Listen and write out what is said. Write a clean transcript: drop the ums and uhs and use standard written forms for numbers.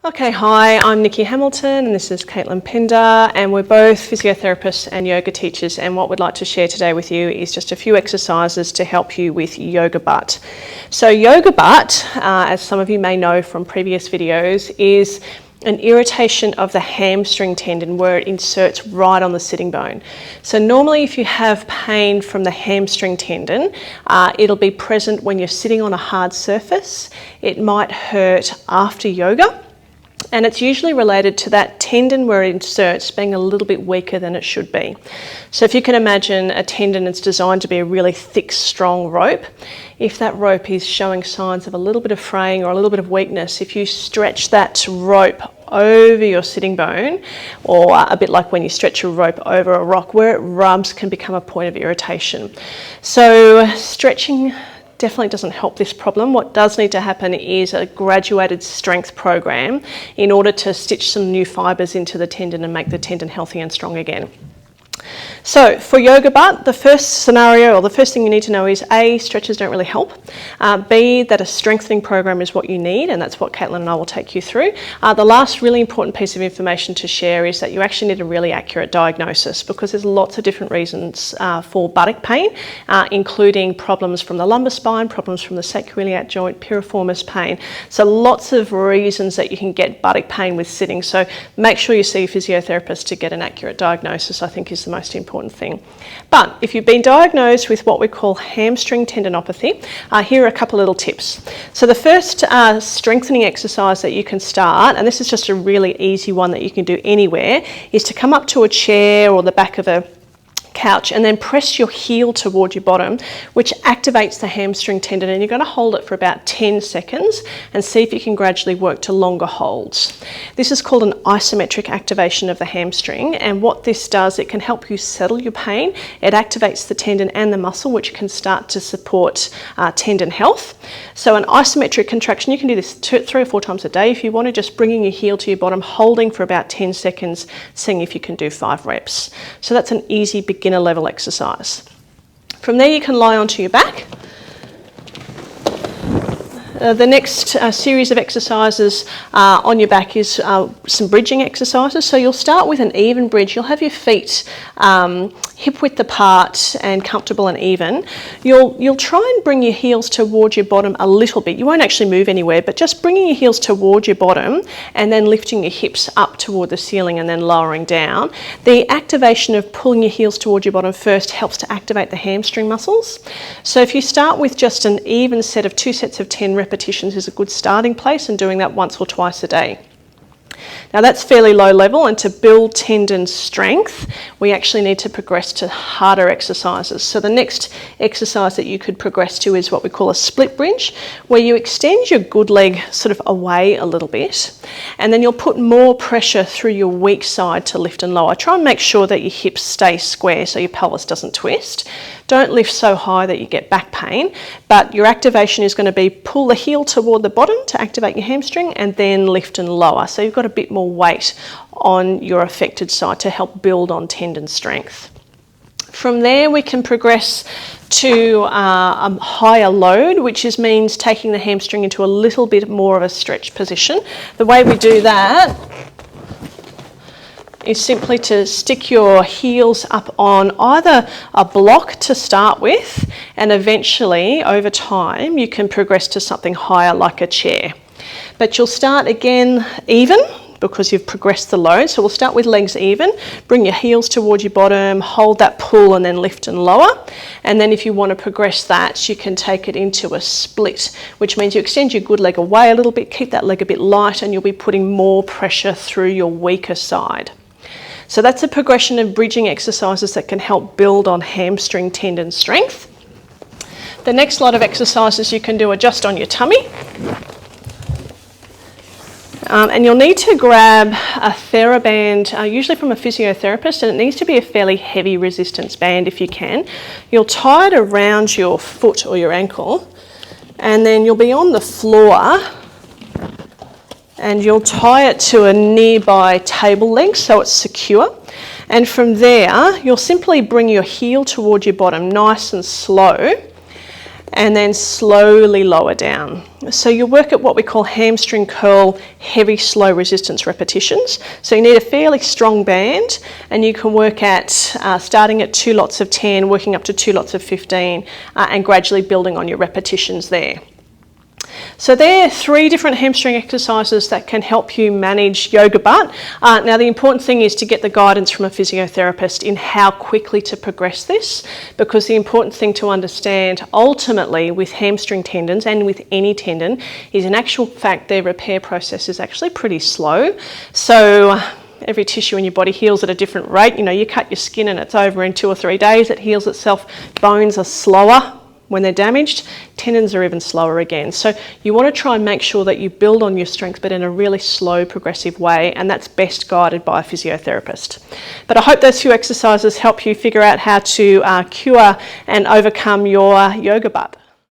Okay, hi, I'm Nikki Hamilton and this is Caitlin Pender, and we're both physiotherapists and yoga teachers, and what we'd like to share today with you is just a few exercises to help you with yoga butt. So yoga butt, as some of you may know from previous videos, is an irritation of the hamstring tendon where it inserts right on the sitting bone. So normally if you have pain from the hamstring tendon, it'll be present when you're sitting on a hard surface. It might hurt after yoga. And it's usually related to that tendon where it inserts being a little bit weaker than it should be. So if you can imagine a tendon that's designed to be a really thick, strong rope, if that rope is showing signs of a little bit of fraying or a little bit of weakness, if you stretch that rope over your sitting bone, or a bit like when you stretch a rope over a rock, where it rubs can become a point of irritation. So stretching definitely doesn't help this problem. What does need to happen is a graduated strength program in order to stitch some new fibres into the tendon and make the tendon healthy and strong again. So for yoga butt, the first scenario or the first thing you need to know is A, stretches don't really help. B, that a strengthening program is what you need, and that's what Caitlin and I will take you through. The last really important piece of information to share is that you actually need a really accurate diagnosis, because there's lots of different reasons for buttock pain, including problems from the lumbar spine, problems from the sacroiliac joint, piriformis pain. So lots of reasons that you can get buttock pain with sitting. So make sure you see a physiotherapist to get an accurate diagnosis, I think is the most important thing. But if you've been diagnosed with what we call hamstring tendinopathy, here are a couple of little tips. So the first strengthening exercise that you can start, and this is just a really easy one that you can do anywhere, is to come up to a chair or the back of a couch and then press your heel toward your bottom, which activates the hamstring tendon, and you're going to hold it for about 10 seconds and see if you can gradually work to longer holds. This is called an isometric activation of the hamstring, and what this does, it can help you settle your pain. It activates the tendon and the muscle, which can start to support tendon health. So an isometric contraction, you can do this 3 or 4 times a day if you want to, just bringing your heel to your bottom, holding for about 10 seconds, seeing if you can do 5 reps. So that's an easy beginner level exercise. From there you can lie onto your back. The next series of exercises on your back is some bridging exercises. So you'll start with an even bridge. You'll have your feet hip width apart and comfortable and even. You'll try and bring your heels towards your bottom a little bit. You won't actually move anywhere, but just bringing your heels towards your bottom and then lifting your hips up toward the ceiling and then lowering down. The activation of pulling your heels towards your bottom first helps to activate the hamstring muscles. So if you start with just an even set of 2 sets of 10 repetitions is a good starting place, and doing that once or twice a day. Now that's fairly low level, and to build tendon strength we actually need to progress to harder exercises. So the next exercise that you could progress to is what we call a split bridge, where you extend your good leg sort of away a little bit, and then you'll put more pressure through your weak side to lift and lower. Try and make sure that your hips stay square so your pelvis doesn't twist. Don't lift so high that you get back pain, but your activation is going to be pull the heel toward the bottom to activate your hamstring and then lift and lower. So you've got a bit more weight on your affected side to help build on tendon strength. From there we can progress to a higher load, which means taking the hamstring into a little bit more of a stretch position. The way we do that is simply to stick your heels up on either a block to start with, and eventually over time you can progress to something higher like a chair. But you'll start again even, because you've progressed the load. So we'll start with legs even, bring your heels towards your bottom, hold that pull and then lift and lower. And then if you want to progress that, you can take it into a split, which means you extend your good leg away a little bit, keep that leg a bit light, and you'll be putting more pressure through your weaker side. So that's a progression of bridging exercises that can help build on hamstring tendon strength. The next lot of exercises you can do are just on your tummy. And you'll need to grab a TheraBand, usually from a physiotherapist, and it needs to be a fairly heavy resistance band if you can. You'll tie it around your foot or your ankle, and then you'll be on the floor and you'll tie it to a nearby table leg so it's secure. And from there, you'll simply bring your heel towards your bottom nice and slow, and then slowly lower down. So you work at what we call hamstring curl, heavy, slow resistance repetitions. So you need a fairly strong band, and you can work at starting at 2 lots of 10, working up to 2 lots of 15, and gradually building on your repetitions there. So there are 3 different hamstring exercises that can help you manage yoga butt. Now the important thing is to get the guidance from a physiotherapist in how quickly to progress this, because the important thing to understand ultimately with hamstring tendons and with any tendon is in actual fact their repair process is actually pretty slow. So every tissue in your body heals at a different rate. You know, you cut your skin and it's over in 2 or 3 days, it heals itself. Bones are slower when they're damaged, tendons are even slower again. So you want to try and make sure that you build on your strength, but in a really slow, progressive way, and that's best guided by a physiotherapist. But I hope those few exercises help you figure out how to cure and overcome your yoga butt.